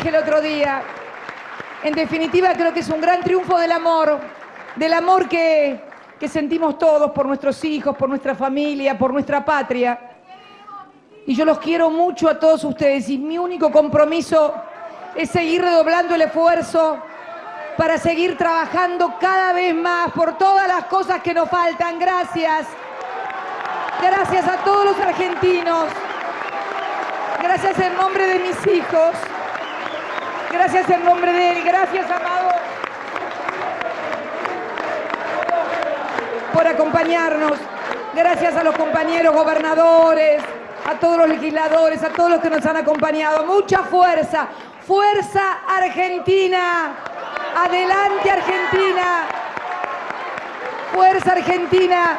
dije el otro día. En definitiva, creo que es un gran triunfo del amor que sentimos todos por nuestros hijos, por nuestra familia, por nuestra patria. Y yo los quiero mucho a todos ustedes y mi único compromiso es seguir redoblando el esfuerzo para seguir trabajando cada vez más por todas las cosas que nos faltan. Gracias. Gracias a todos los argentinos. Gracias en nombre de mis hijos. Gracias en nombre de él. Gracias, Amado, por acompañarnos. Gracias a los compañeros gobernadores, a todos los legisladores, a todos los que nos han acompañado. Mucha fuerza. Fuerza Argentina. Adelante, Argentina. Fuerza Argentina,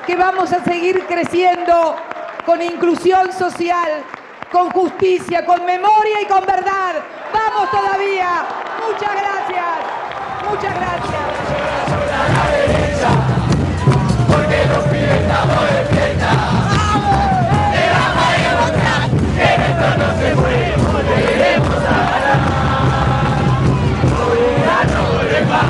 que vamos a seguir creciendo con inclusión social, con justicia, con memoria y con verdad. ¡Vamos todavía! Muchas gracias. Muchas gracias. Porque los pibes estamos de fiesta. Le vamos a demostrar que esto no se puede, volveremos a ganar. Soberano de paz.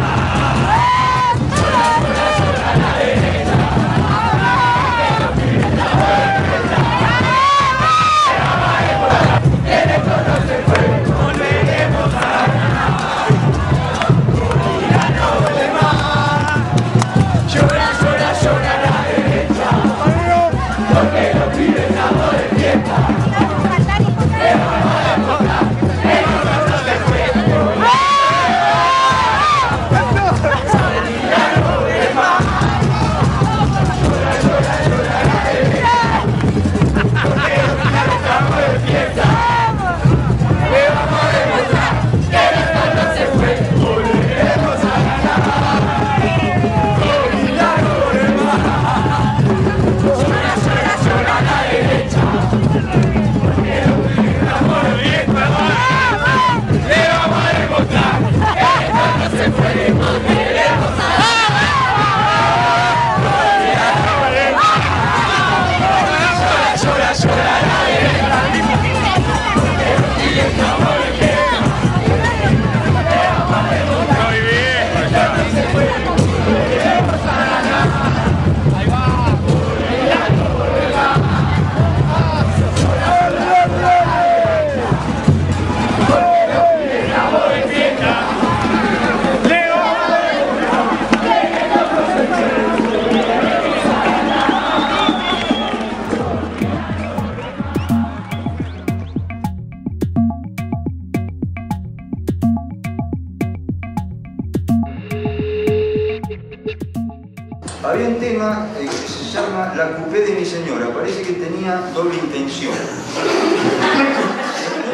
Había un tema que se llama La Coupé de mi señora. Parece que tenía doble intención.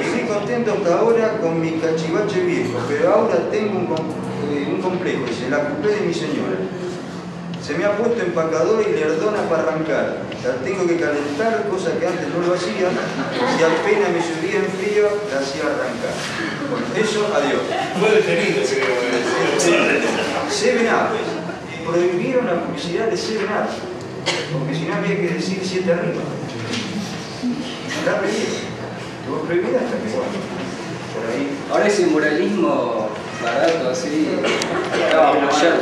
Estoy contento hasta ahora con mi cachivache viejo, pero ahora tengo un complejo. Dice, la Coupé de mi señora. Se me ha puesto empacador y lerdona para arrancar. La tengo que calentar, cosa que antes no lo hacía. Y apenas me subía en frío, la hacía arrancar. Bueno, eso, adiós. Fue detenido, creo. Seven Up. Prohibieron la publicidad de Seven Up, porque si no había que decir 7 arriba. Está prohibido. Estuvo prohibida hasta que bueno, por ahí. Ahora ese moralismo barato así,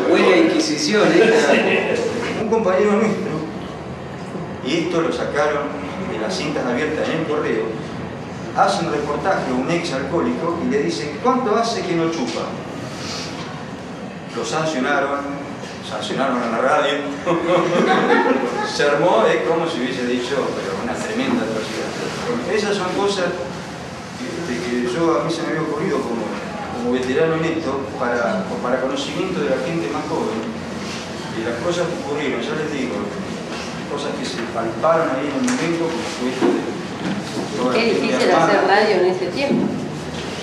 huele a Inquisición, Un compañero nuestro, y esto lo sacaron de las cintas abiertas en el correo, hace un reportaje a un ex alcohólico y le dicen, ¿cuánto hace que no chupa? Lo sancionaron en la radio, se armó, es como si hubiese dicho, pero una tremenda atrocidad. Esas son cosas que a mí se me había ocurrido como veterano en esto, para conocimiento de la gente más joven, y las cosas que ocurrieron, ya les digo, cosas que se palparon ahí en el momento, como fue esto de toda Qué difícil hacer radio en ese tiempo.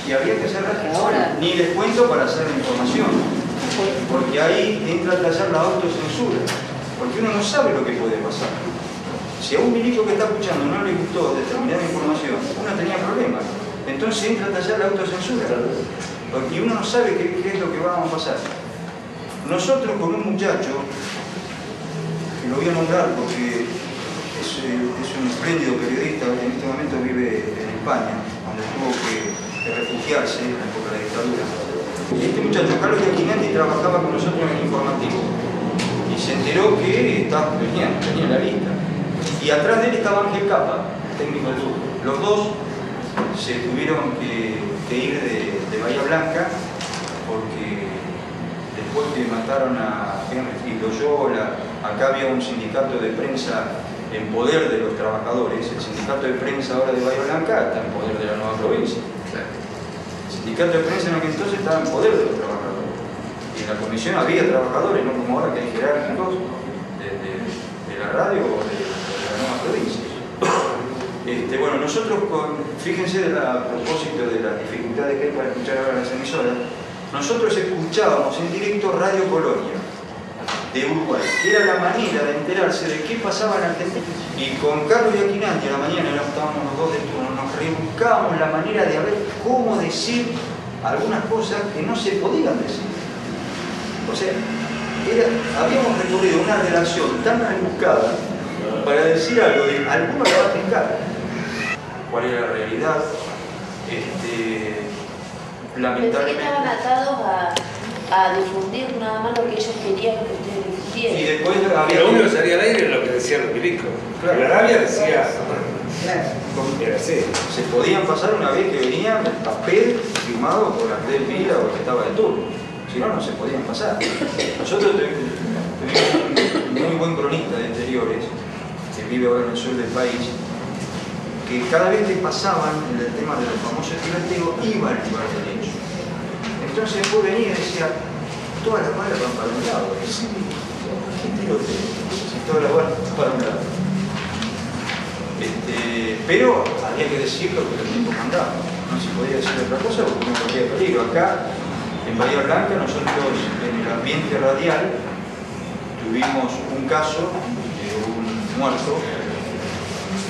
Y había que hacer radio, ahora... ni les cuento para hacer información. Porque ahí entra a tallar la autocensura, porque uno no sabe lo que puede pasar. Si a un milico que está escuchando no le gustó determinada información, uno tenía problemas. Entonces entra a tallar la autocensura, porque uno no sabe qué es lo que va a pasar. Nosotros con un muchacho, que lo voy a nombrar porque es un espléndido periodista, en este momento vive en España, donde tuvo que refugiarse en la época de la dictadura. Y este muchacho, Carlos Giachinandi, trabajaba con nosotros en el informativo y se enteró que tenía la lista. Y atrás de él estaba Ángel Capa, técnico del sur. Los dos se tuvieron que ir de Bahía Blanca porque después que mataron a Henry Loyola, acá había un sindicato de prensa en poder de los trabajadores. El sindicato de prensa ahora de Bahía Blanca está en poder de la nueva provincia. El sindicato de prensa en aquel entonces estaba en poder de los trabajadores. Y en la comisión había trabajadores, no como ahora que hay jerárquicos de la radio o de la nueva provincia. Bueno, nosotros, fíjense a propósito de las dificultades que hay para escuchar ahora las emisoras, nosotros escuchábamos en directo Radio Colonia de Uruguay, que era la manera de enterarse de qué pasaba en Argentina. Y con Carlos Giachinandi a la mañana, estábamos los dos de turno, nos rebuscábamos la manera de ver cómo decir algunas cosas que no se podían decir. O sea, habíamos recorrido una relación tan rebuscada para decir algo de alguno la va a pescar. ¿Cuál era la realidad? Lamentablemente. Pensé que estaban atados a difundir nada más lo que ellos querían que ustedes difundieran. Y después había... Lo único que salía al aire era lo que decía los milicos. Claro. La Arabia decía... Era así. Se podían pasar una vez que venía el papel firmado por Andrés Vila o que estaba de turno. Si no, no se podían pasar. Nosotros tuvimos un muy buen cronista de interiores que vive ahora en el sur del país, que cada vez que pasaban el tema de los famosos tiroteos iba al lugar del hecho. Entonces después venía y decía, todas las balas van para un lado. ¿Qué tiroteo? Si todas las balas van para un lado. Pero había que decirlo porque el tiempo mandaba. No se podía decir otra cosa porque no corría peligro. Acá, en Bahía Blanca, nosotros en el ambiente radial tuvimos un caso de un muerto,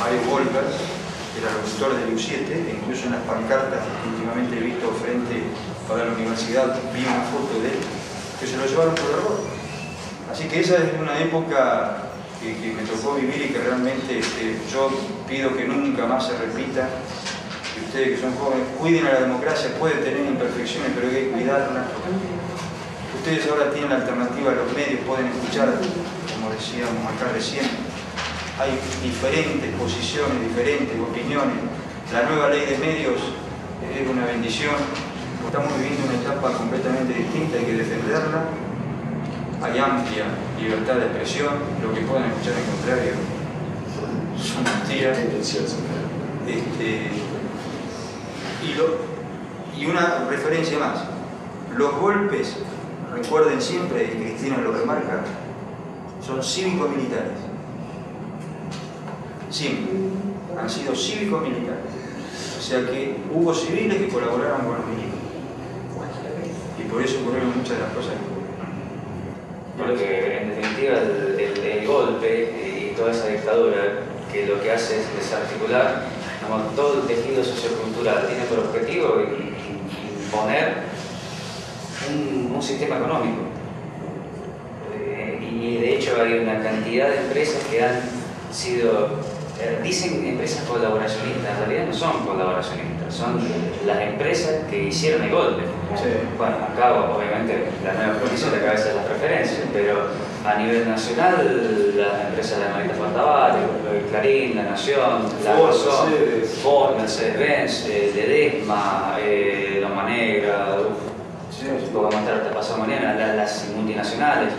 Mario Volgas, que era locutor de U7, e incluso en las pancartas que últimamente he visto frente para la universidad, vi una foto de él, que se lo llevaron por error. Así que esa es una época que me tocó vivir y que realmente yo pido que nunca más se repita. Que ustedes que son jóvenes cuiden a la democracia, puede tener imperfecciones, pero hay que cuidarla. Ustedes ahora tienen la alternativa a los medios, pueden escuchar, como decíamos acá recién, hay diferentes posiciones, diferentes opiniones. La nueva ley de medios es una bendición. Estamos viviendo una etapa completamente distinta, hay que defenderla. Hay amplia libertad de expresión, lo que puedan escuchar en contrario son mentiras. Y una referencia más, los golpes, recuerden siempre, y Cristina lo remarca, son cívico-militares. Siempre han sido cívico-militares. O sea que hubo civiles que colaboraron con los militares. Y por eso ocurrieron muchas de las cosas que ocurrieron. Porque en definitiva el golpe y toda esa dictadura que lo que hace es desarticular todo el tejido sociocultural, tiene por objetivo imponer un sistema económico. Y de hecho hay una cantidad de empresas que han sido, dicen empresas colaboracionistas, en realidad no son colaboracionistas, son las empresas que hicieron el golpe. Sí. Bueno, acá obviamente la nueva provincia de la cabeza de las preferencias, pero a nivel nacional las empresas de Marita Faltavari, Clarín, La Nación, La Razón, Ford, Mercedes-Benz, Ledesma, Loma Negra, poco más tarde, pasado mañana, las multinacionales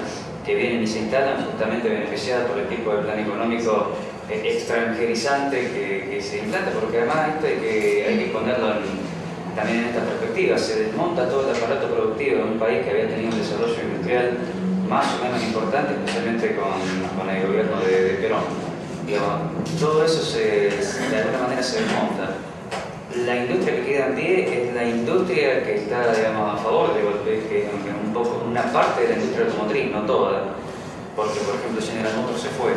que vienen y se instalan justamente beneficiadas por el tipo de plan económico extranjerizante que se implanta, porque además esto hay que ponerlo también en esta perspectiva, se desmonta todo el aparato productivo de un país que había tenido un desarrollo industrial más o menos importante, especialmente con el gobierno de Perón. Digamos, todo eso de alguna manera se desmonta. La industria que queda en pie es la industria que está, digamos, a favor de golpe, que es un poco una parte de la industria automotriz, no toda, porque por ejemplo General Motors se fue,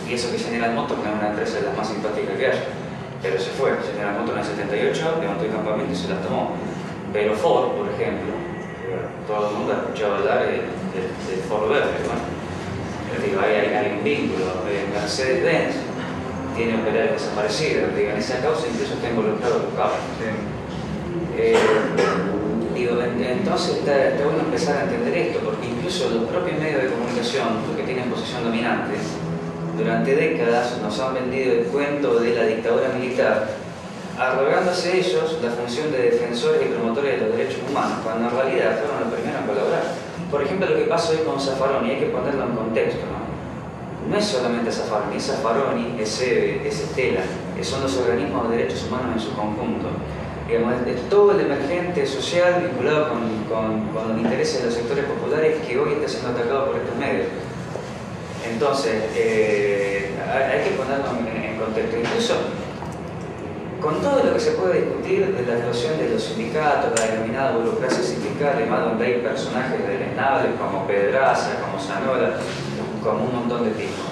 y eso que General Motors no es una empresa de las más simpáticas que hay, pero se fue. General Motors en el 78 levantó el campamento y se las tomó. Pero Ford, por ejemplo, todo el mundo ha escuchado hablar de Ford Verde, bueno, digo, hay un vínculo. Mercedes-Benz tiene operarios desaparecidos, digo, en esa causa incluso está involucrado los cabos. Sí. Entonces está bueno empezar a entender esto, porque incluso los propios medios de comunicación, los que tienen posición dominante, durante décadas nos han vendido el cuento de la dictadura militar, arrogándose ellos la función de defensores y promotores de los derechos humanos, cuando en realidad fueron los primeros en colaborar. Por ejemplo, lo que pasa hoy con Zaffaroni, hay que ponerlo en contexto, ¿no? No es solamente Zaffaroni, es Zaffaroni, es SEBE, es Estela, que son los organismos de derechos humanos en su conjunto. Digamos, es todo el emergente social vinculado con los intereses de los sectores populares que hoy está siendo atacado por estos medios. Entonces, hay que ponerlo en contexto. Incluso, con todo lo que se puede discutir de la explosión de los sindicatos, la denominada burocracia sindical, además donde hay personajes deleznables como Pedraza, como Zanola, como un montón de tipos.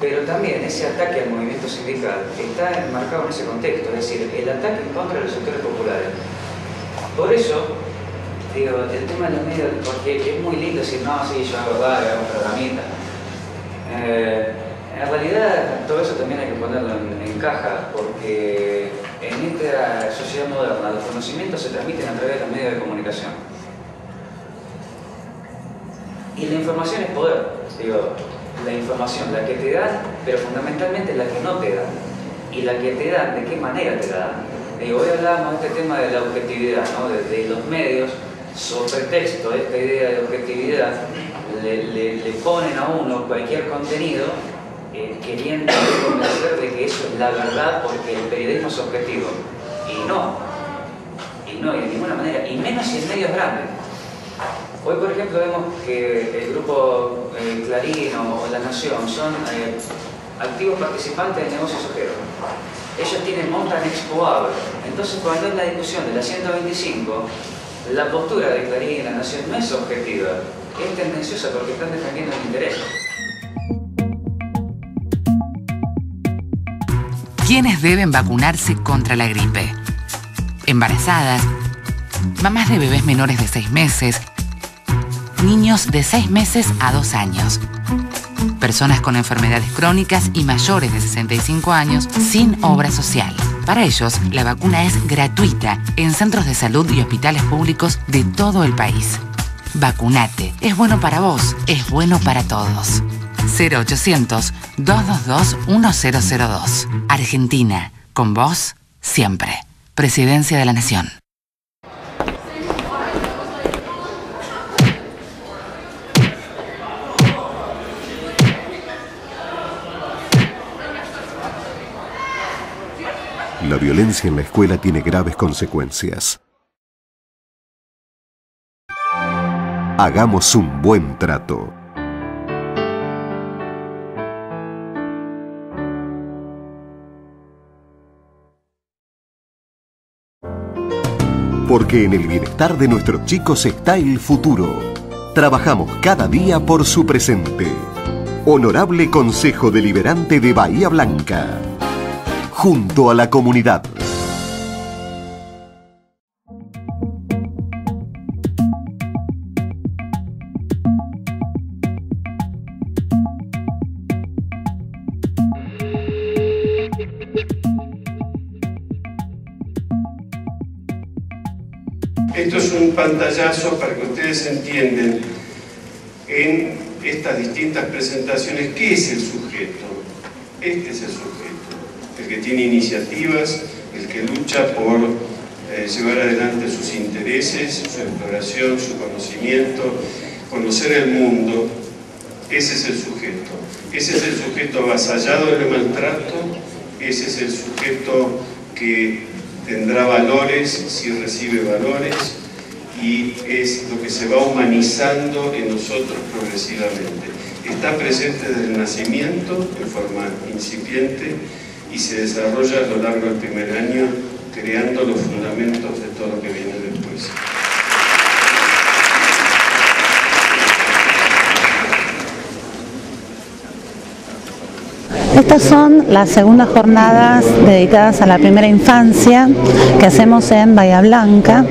Pero también ese ataque al movimiento sindical está enmarcado en ese contexto, es decir, el ataque en contra de los sectores populares. Por eso, digo, el tema de los medios, porque es muy lindo decir, no, sí, yo hago hago un programita. En realidad, todo eso también hay que ponerlo en caja, porque en esta sociedad moderna los conocimientos se transmiten a través de los medios de comunicación. Y la información es poder, digo, la información, la que te dan, pero fundamentalmente la que no te dan. Y la que te dan, ¿de qué manera te la dan? Digo, hoy hablábamos de este tema de la objetividad, ¿no? De los medios, sobre texto de esta idea de objetividad, le ponen a uno cualquier contenido queriendo convencer de que eso es la verdad porque el periodismo es objetivo. Y no, de ninguna manera, y menos si el medio es grande. Hoy, por ejemplo, vemos que el grupo Clarín o La Nación son activos participantes del negocio sojero. Ellos montan Expo Ave. Entonces, cuando es la discusión de la 125, la postura de Clarín y La Nación no es objetiva, es tendenciosa porque están defendiendo el interés. ¿Quiénes deben vacunarse contra la gripe? Embarazadas, mamás de bebés menores de 6 meses, niños de 6 meses a 2 años, personas con enfermedades crónicas y mayores de 65 años sin obra social. Para ellos, la vacuna es gratuita en centros de salud y hospitales públicos de todo el país. Vacunate. Es bueno para vos, es bueno para todos. 0800-222-1002. Argentina, con vos, siempre. Presidencia de la Nación. La violencia en la escuela tiene graves consecuencias. Hagamos un buen trato. Porque en el bienestar de nuestros chicos está el futuro. Trabajamos cada día por su presente. Honorable Consejo Deliberante de Bahía Blanca. Junto a la comunidad. Esto es un pantallazo para que ustedes entiendan en estas distintas presentaciones qué es el sujeto. Este es el sujeto, el que tiene iniciativas, el que lucha por llevar adelante sus intereses, su exploración, su conocimiento, conocer el mundo. Ese es el sujeto. Ese es el sujeto avasallado del maltrato, ese es el sujeto que tendrá valores si recibe valores y es lo que se va humanizando en nosotros progresivamente. Está presente desde el nacimiento en forma incipiente y se desarrolla a lo largo del primer año creando los fundamentos de todo lo que viene después. Estas son las segundas jornadas dedicadas a la primera infancia que hacemos en Bahía Blanca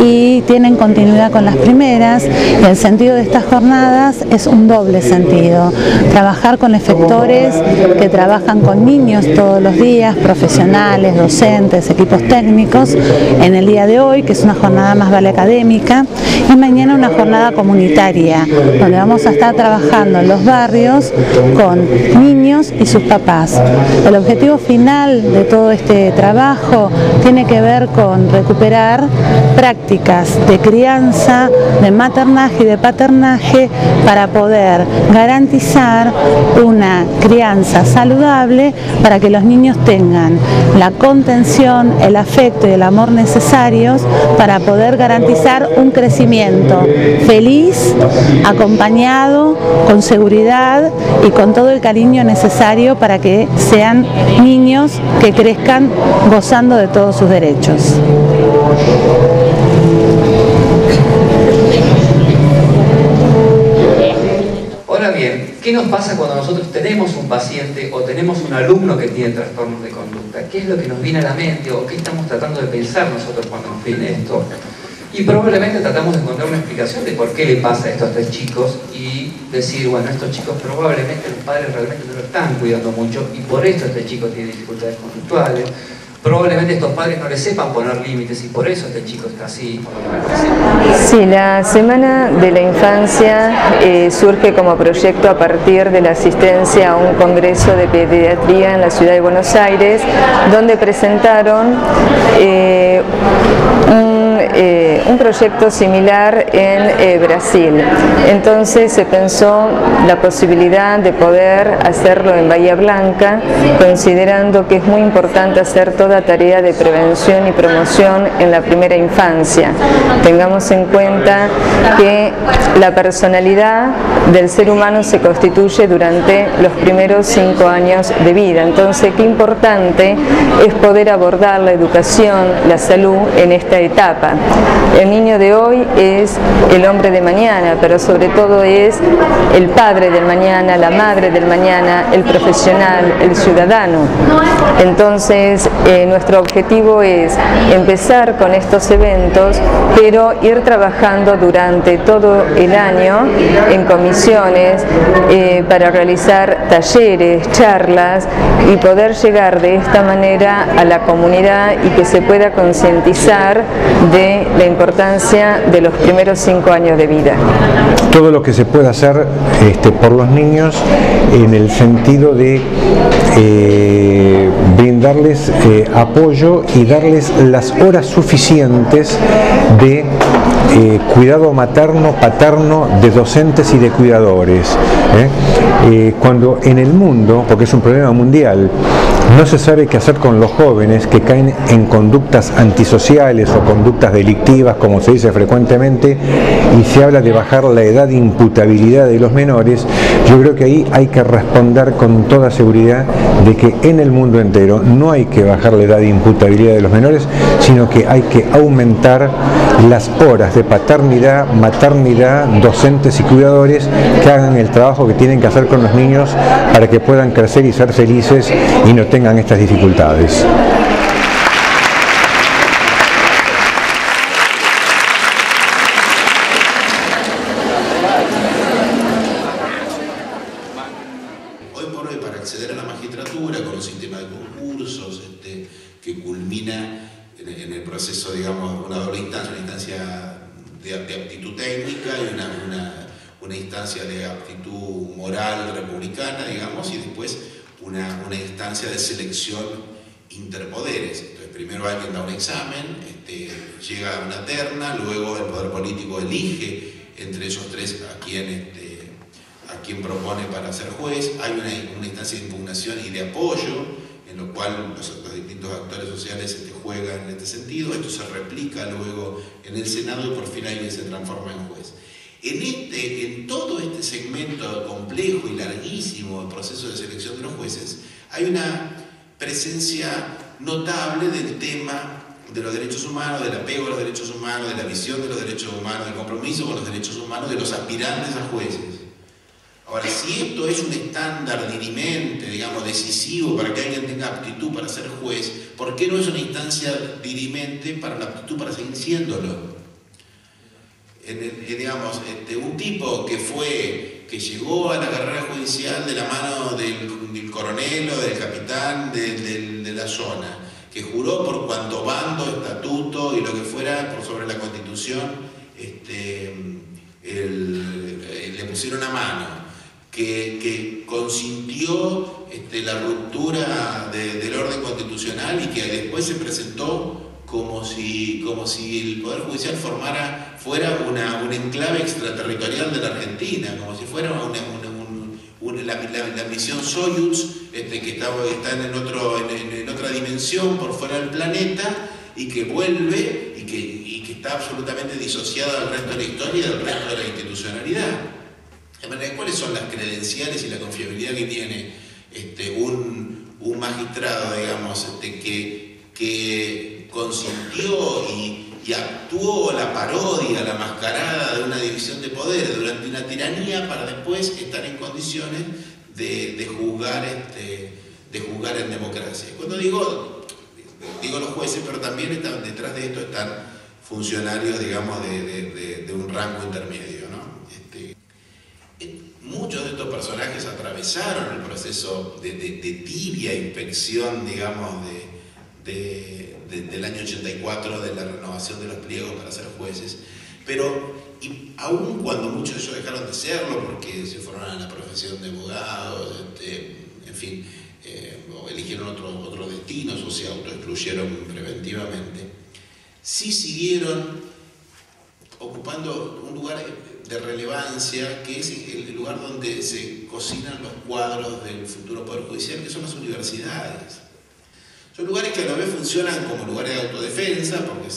y tienen continuidad con las primeras, y el sentido de estas jornadas es un doble sentido: trabajar con efectores que trabajan con niños todos los días, profesionales, docentes, equipos técnicos, en el día de hoy, que es una jornada más vale académica, y mañana una jornada comunitaria, donde vamos a estar trabajando en los barrios con niños y sus papás. El objetivo final de todo este trabajo tiene que ver con recuperar prácticas de crianza, de maternaje y de paternaje para poder garantizar una crianza saludable, para que los niños tengan la contención, el afecto y el amor necesarios para poder garantizar un crecimiento feliz, acompañado, con seguridad y con todo el cariño necesario para que sean niños que crezcan gozando de todos sus derechos. Ahora bien, ¿qué nos pasa cuando nosotros tenemos un paciente o tenemos un alumno que tiene trastornos de conducta? ¿Qué es lo que nos viene a la mente o qué estamos tratando de pensar nosotros cuando nos viene esto? Y probablemente tratamos de encontrar una explicación de por qué le pasa esto a estos chicos y decir, bueno, estos chicos probablemente los padres realmente no lo están cuidando mucho y por eso este chico tiene dificultades conductuales. Probablemente estos padres no le sepan poner límites y por eso este chico está así. Sí, la Semana de la Infancia surge como proyecto a partir de la asistencia a un congreso de pediatría en la ciudad de Buenos Aires, donde presentaron un proyecto similar en Brasil. Entonces se pensó la posibilidad de poder hacerlo en Bahía Blanca, considerando que es muy importante hacer toda tarea de prevención y promoción en la primera infancia. Tengamos en cuenta que la personalidad del ser humano se constituye durante los primeros 5 años de vida. Entonces, qué importante es poder abordar la educación, la salud en esta etapa. El niño de hoy es el hombre de mañana, pero sobre todo es el padre del mañana, la madre del mañana, el profesional, el ciudadano. Entonces, nuestro objetivo es empezar con estos eventos, pero ir trabajando durante todo el año en comisiones para realizar talleres, charlas y poder llegar de esta manera a la comunidad y que se pueda concientizar de la importancia de los primeros 5 años de vida. Todo lo que se pueda hacer por los niños en el sentido de brindarles apoyo y darles las horas suficientes de cuidado materno, paterno, de docentes y de cuidadores. Cuando en el mundo, porque es un problema mundial, no se sabe qué hacer con los jóvenes que caen en conductas antisociales o conductas delictivas, como se dice frecuentemente, y se habla de bajar la edad de imputabilidad de los menores. Yo creo que ahí hay que responder con toda seguridad de que en el mundo entero no hay que bajar la edad de imputabilidad de los menores, sino que hay que aumentar las horas de paternidad, maternidad, docentes y cuidadores que hagan el trabajo que tienen que hacer con los niños para que puedan crecer y ser felices y no tengan estas dificultades. Hoy por hoy, para acceder a la magistratura con un sistema de concursos que culmina en el proceso, digamos, una doble instancia, una instancia de aptitud técnica y una instancia de aptitud moral republicana, digamos, y después una instancia de selección interpoderes. Entonces, primero alguien da un examen, llega a una terna, luego el poder político elige entre esos tres a quien propone para ser juez. Hay una instancia de impugnación y de apoyo, en lo cual los distintos actores sociales juegan en este sentido. Esto se replica luego en el Senado y por fin alguien se transforma en juez. En todo este segmento complejo y larguísimo del proceso de selección de los jueces, hay una presencia notable del tema de los derechos humanos, del apego a los derechos humanos, de la visión de los derechos humanos, del compromiso con los derechos humanos de los aspirantes a jueces. Ahora, si esto es un estándar dirimente, digamos, decisivo para que alguien tenga aptitud para ser juez, ¿por qué no es una instancia dirimente para la aptitud para seguir siéndolo? Digamos, un tipo que llegó a la carrera judicial de la mano del coronel o del capitán de la zona, que juró por cuanto bando, estatuto y lo que fuera por sobre la Constitución, le pusieron a mano, que consintió la ruptura del orden constitucional y que después se presentó como si el Poder Judicial fuera un enclave extraterritorial de la Argentina, como si fuera la misión Soyuz, que está en otra dimensión por fuera del planeta y que vuelve y que está absolutamente disociada del resto de la historia y del resto de la institucionalidad. De manera, ¿cuáles son las credenciales y la confiabilidad que tiene un magistrado, digamos, que consintió y actuó la parodia, la mascarada de una división de poderes durante una tiranía para después estar en condiciones de juzgar en democracia? Cuando digo los jueces, pero también detrás de esto están funcionarios, digamos, de un rango intermedio, ¿no? Muchos de estos personajes atravesaron el proceso de tibia inspección, digamos, del año 84, de la renovación de los pliegos para ser jueces, pero aun cuando muchos de ellos dejaron de serlo porque se fueron a la profesión de abogados, en fin, o eligieron otros destinos o se autoexcluyeron preventivamente, sí siguieron ocupando un lugar de relevancia, que es el lugar donde se cocinan los cuadros del futuro Poder Judicial, que son las universidades. Son lugares que a la vez funcionan como lugares de autodefensa, porque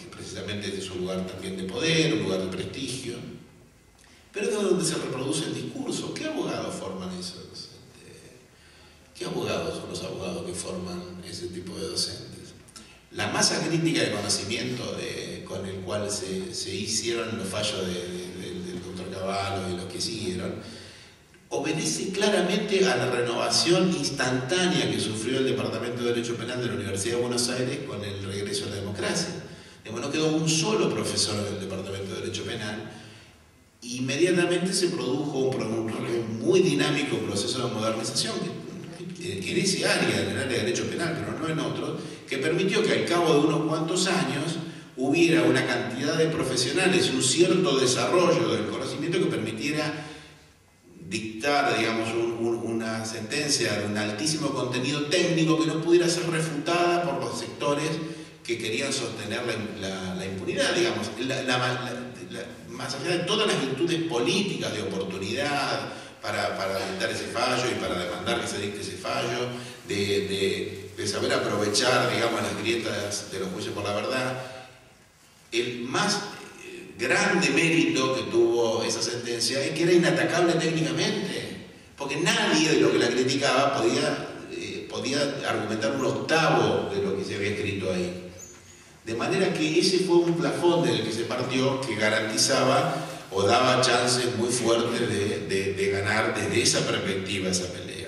precisamente es un lugar también de poder, un lugar de prestigio, pero es donde se reproduce el discurso. ¿Qué abogados forman esos? ¿Qué abogados son los abogados que forman ese tipo de docentes? La masa crítica de conocimiento con el cual se hicieron los fallos del doctor Cavallo y los que siguieron, obedece claramente a la renovación instantánea que sufrió el Departamento de Derecho Penal de la Universidad de Buenos Aires con el regreso a la democracia. No quedó un solo profesor en el Departamento de Derecho Penal. Inmediatamente se produjo un muy dinámico proceso de modernización en ese área, en el área de Derecho Penal, pero no en otro, que permitió que al cabo de unos cuantos años hubiera una cantidad de profesionales y un cierto desarrollo del conocimiento que permitiera dictar, digamos, una sentencia de un altísimo contenido técnico que no pudiera ser refutada por los sectores que querían sostener la impunidad, digamos, más allá de todas las virtudes políticas de oportunidad para dictar ese fallo y para demandar que se dicte ese fallo, de saber aprovechar, digamos, las grietas de los juicios por la verdad. El más grande mérito que tuvo esa sentencia es que era inatacable técnicamente, porque nadie de lo que la criticaba podía argumentar un octavo de lo que se había escrito ahí. De manera que ese fue un plafón del que se partió, que garantizaba o daba chances muy fuertes de ganar desde esa perspectiva esa pelea.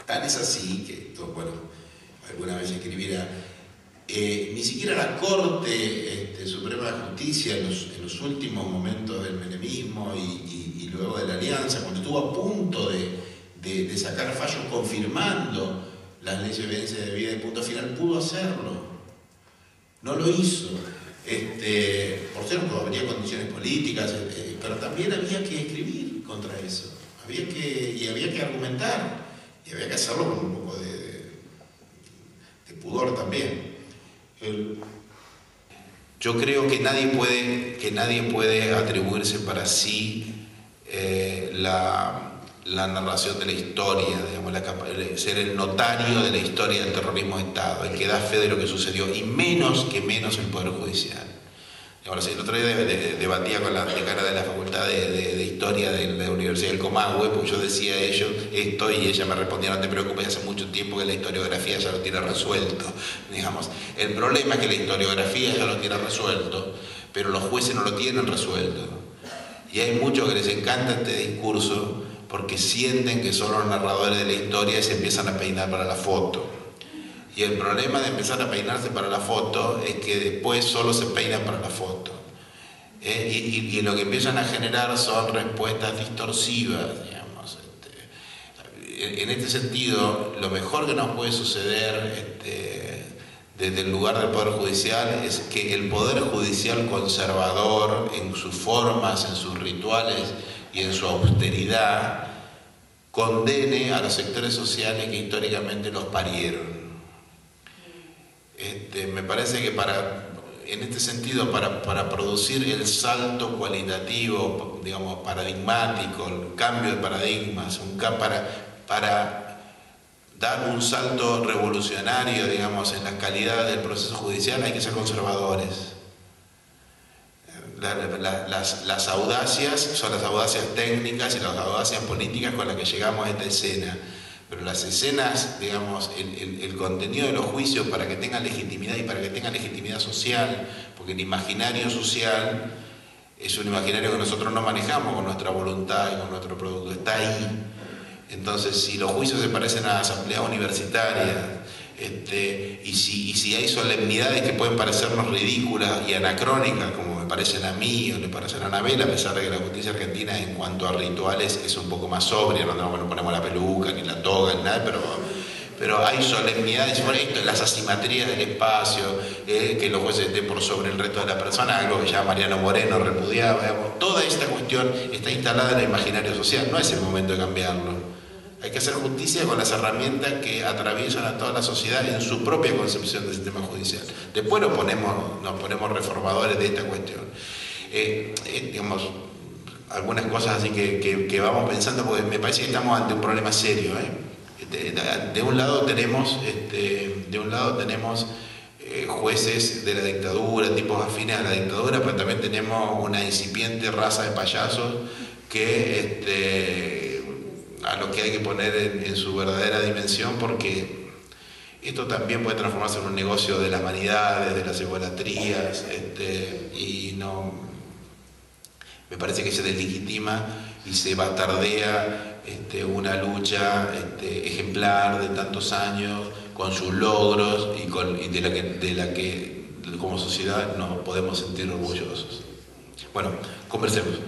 Tan es así que, bueno, alguna vez escribirá, ni siquiera la Corte Suprema de Justicia en los últimos momentos del menemismo y luego de la Alianza, cuando estuvo a punto de sacar fallos confirmando las leyes de evidencia de vida y punto final, pudo hacerlo. No lo hizo. Por cierto, habría condiciones políticas, pero también había que escribir contra eso. Había que argumentar. Y había que hacerlo con un poco de pudor también. Yo creo que nadie puede atribuirse para sí la narración de la historia, digamos, ser el notario de la historia del terrorismo de Estado, el que da fe de lo que sucedió, y menos el Poder Judicial. Ahora, el otro día debatía con la decana de la Facultad de Historia de la Universidad del Comahue, porque yo decía a ellos esto y ella me respondía: no te preocupes, hace mucho tiempo que la historiografía ya lo tiene resuelto. Digamos, el problema es que la historiografía ya lo tiene resuelto, pero los jueces no lo tienen resuelto. Y hay muchos que les encanta este discurso porque sienten que son los narradores de la historia y se empiezan a peinar para la foto. Y el problema de empezar a peinarse para la foto es que después solo se peinan para la foto. Y lo que empiezan a generar son respuestas distorsivas, digamos. En este sentido, lo mejor que nos puede suceder desde el lugar del Poder Judicial es que el Poder Judicial conservador, en sus formas, en sus rituales y en su austeridad, condene a los sectores sociales que históricamente los parieron. Me parece que en este sentido, para producir el salto cualitativo, digamos, paradigmático, el cambio de paradigmas, para dar un salto revolucionario, digamos, en la calidad del proceso judicial, hay que ser conservadores. Las audacias son las audacias técnicas y las audacias políticas con las que llegamos a esta escena. Pero las escenas, digamos, el contenido de los juicios para que tengan legitimidad y para que tengan legitimidad social, porque el imaginario social es un imaginario que nosotros no manejamos con nuestra voluntad y con nuestro producto, está ahí. Entonces, si los juicios se parecen a las asambleas universitarias, y si hay solemnidades que pueden parecernos ridículas y anacrónicas, como me parecen a mí o le parecen a Anabel, a pesar de que la justicia argentina en cuanto a rituales es un poco más sobria, no ponemos la peluca, ni la toga, ni nada, pero hay solemnidades, las asimetrías del espacio, que los jueces estén por sobre el resto de la persona, algo que ya Mariano Moreno repudiaba, digamos. Toda esta cuestión está instalada en el imaginario social, no es el momento de cambiarlo. Hay que hacer justicia con las herramientas que atraviesan a toda la sociedad en su propia concepción del sistema judicial. Después nos ponemos reformadores de esta cuestión. Digamos, algunas cosas así que vamos pensando, porque me parece que estamos ante un problema serio. De un lado tenemos jueces de la dictadura, tipos afines a la dictadura, pero también tenemos una incipiente raza de payasos que a lo que hay que poner en su verdadera dimensión, porque esto también puede transformarse en un negocio de las vanidades, de las egolatrías, y no, me parece que se deslegitima y se bastardea una lucha ejemplar de tantos años, con sus logros y de la que como sociedad nos podemos sentir orgullosos. Bueno, conversemos.